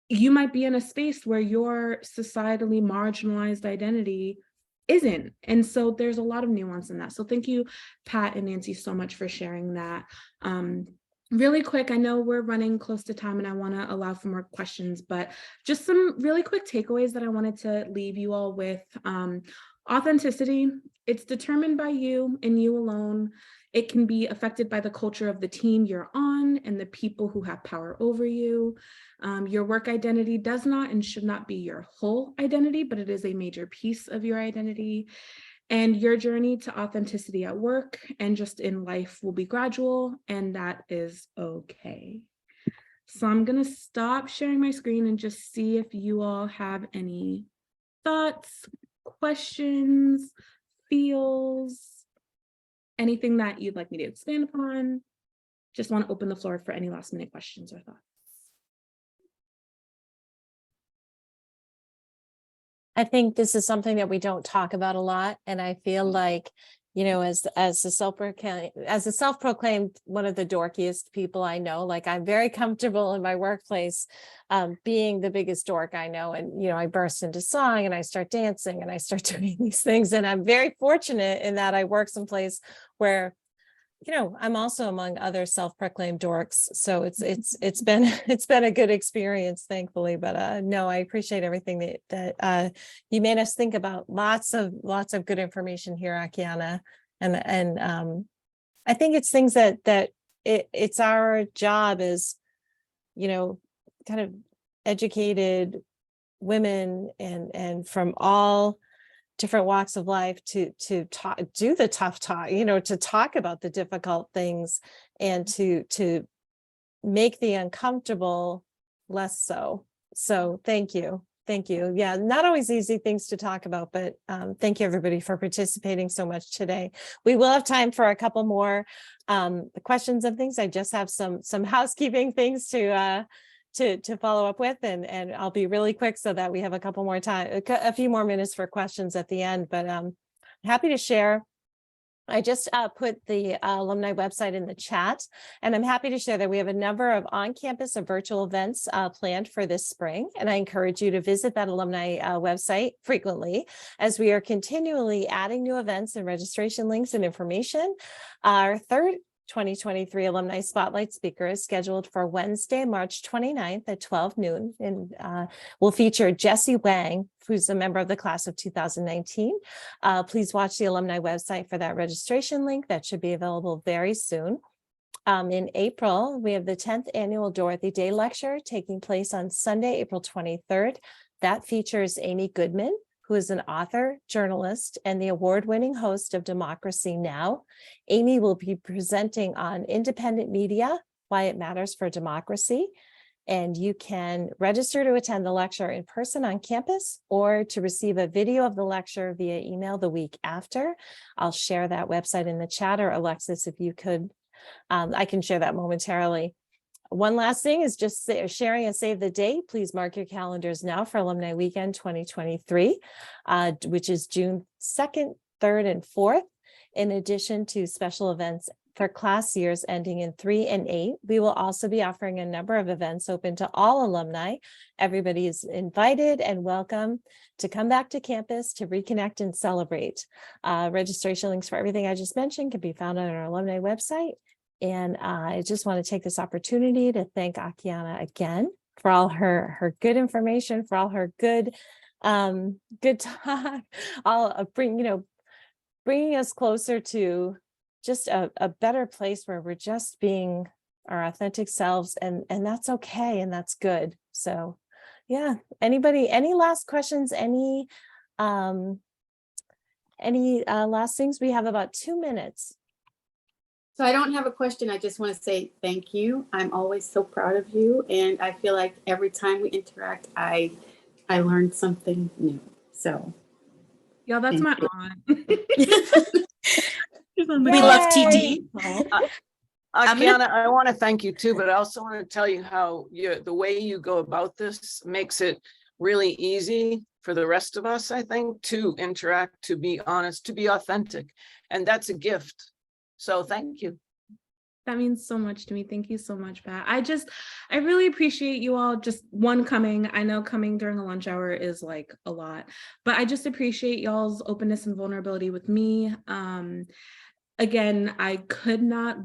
you might be in a space where your societally marginalized identity isn't. And so there's a lot of nuance in that. So thank you, Pat and Nancy, so much for sharing that. Really quick, I know we're running close to time and I want to allow for more questions, but just some really quick takeaways that I wanted to leave you all with. Authenticity, it's determined by you and you alone. It can be affected by the culture of the team you're on and the people who have power over you. Your work identity does not and should not be your whole identity, but it is a major piece of your identity. And your journey to authenticity at work and just in life will be gradual, and that is okay. So I'm going to stop sharing my screen and just see if you all have any thoughts, questions, feels, anything that you'd like me to expand upon. Just want to open the floor for any last minute questions or thoughts. I think this is something that we don't talk about a lot. And I feel like, as a self-proclaimed one of the dorkiest people I know, like I'm very comfortable in my workplace being the biggest dork I know. And, I burst into song and I start dancing and I start doing these things. And I'm very fortunate in that I work someplace where I'm also among other self-proclaimed dorks. So it's been a good experience, thankfully. But no, I appreciate everything that you made us think about. Lots of good information here, Akyanna. And I think it's things that it's our job as, kind of educated women and from all different walks of life to talk, do the tough talk, to talk about the difficult things and to make the uncomfortable less so. So thank you. Yeah, not always easy things to talk about, but thank you everybody for participating so much today. We will have time for a couple more questions and things. I just have some housekeeping things to follow up with, and I'll be really quick so that we have a few more minutes for questions at the end, but I'm happy to share. I just put the alumni website in the chat, and I'm happy to share that we have a number of on-campus or virtual events planned for this spring, and I encourage you to visit that alumni website frequently as we are continually adding new events and registration links and information. Our third 2023 Alumni Spotlight speaker is scheduled for Wednesday, March 29th at 12 noon, and will feature Jessie Wang, who's a member of the class of 2019. Please watch the alumni website for that registration link. That should be available very soon. In April, we have the 10th annual Dorothy Day Lecture taking place on Sunday, April 23rd. That features Amy Goodman, who is an author, journalist, and the award-winning host of Democracy Now! Amy will be presenting on independent media, why it matters for democracy. And you can register to attend the lecture in person on campus or to receive a video of the lecture via email the week after. I'll share that website in the chat, or Alexis, if you could, I can share that momentarily. One last thing is just sharing a save the date. Please mark your calendars now for Alumni Weekend 2023, which is June 2nd, 3rd, and 4th. In addition to special events for class years ending in 3 and 8, we will also be offering a number of events open to all alumni. Everybody is invited and welcome to come back to campus to reconnect and celebrate. Registration links for everything I just mentioned can be found on our alumni website. And I just want to take this opportunity to thank Akyanna again for all her good information, for all her good talk, bringing us closer to just a better place where we're just being our authentic selves, and that's okay, and that's good. So yeah, anybody, any last questions, any last things? We have about 2 minutes. So I don't have a question. I just want to say thank you. I'm always so proud of you. And I feel like every time we interact, I learned something new. So. Yeah, that's my aunt. We love TT. Akyanna, I want to thank you too, but I also want to tell you how the way you go about this makes it really easy for the rest of us, I think, to interact, to be honest, to be authentic. And that's a gift. So thank you. That means so much to me. Thank you so much, Pat. I really appreciate you all just coming. I know coming during a lunch hour is like a lot, but I just appreciate y'all's openness and vulnerability with me. Again, I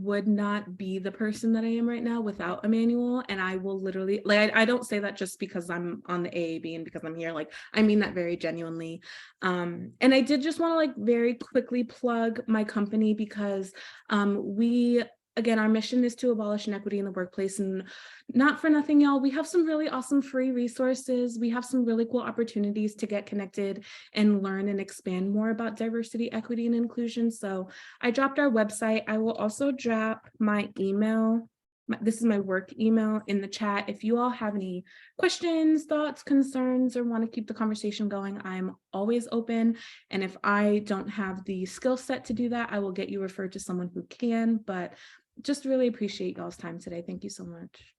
would not be the person that I am right now without Emmanuel. And I will literally, like, I don't say that just because I'm on the AAB and because I'm here. Like, I mean that very genuinely. And I did just want to like very quickly plug my company because again, our mission is to abolish inequity in the workplace, and not for nothing, y'all, we have some really awesome free resources. We have some really cool opportunities to get connected and learn and expand more about diversity, equity, and inclusion. So I dropped our website. I will also drop my email. This is my work email in the chat. If you all have any questions, thoughts, concerns, or want to keep the conversation going, I'm always open. And if I don't have the skill set to do that, I will get you referred to someone who can. But just really appreciate y'all's time today. Thank you so much.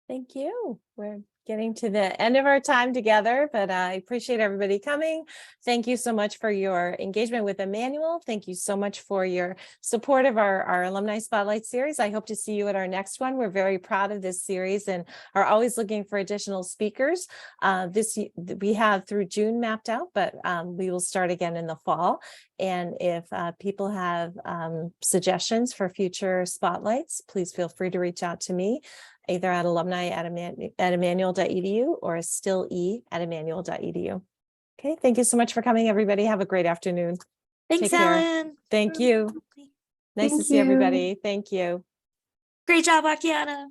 Thank you. We're getting to the end of our time together, but I appreciate everybody coming. Thank you so much for your engagement with Emmanuel. Thank you so much for your support of our Alumni Spotlight Series. I hope to see you at our next one. We're very proud of this series and are always looking for additional speakers. We have through June mapped out, but we will start again in the fall. And if people have suggestions for future spotlights, please feel free to reach out to me, either at alumni@emmanuel.edu or still@emmanuel.edu. Okay, thank you so much for coming, everybody. Have a great afternoon. Thanks, Take care. Ellen. Thank you. Nice to see everybody. Thank you. Great job, Akyanna.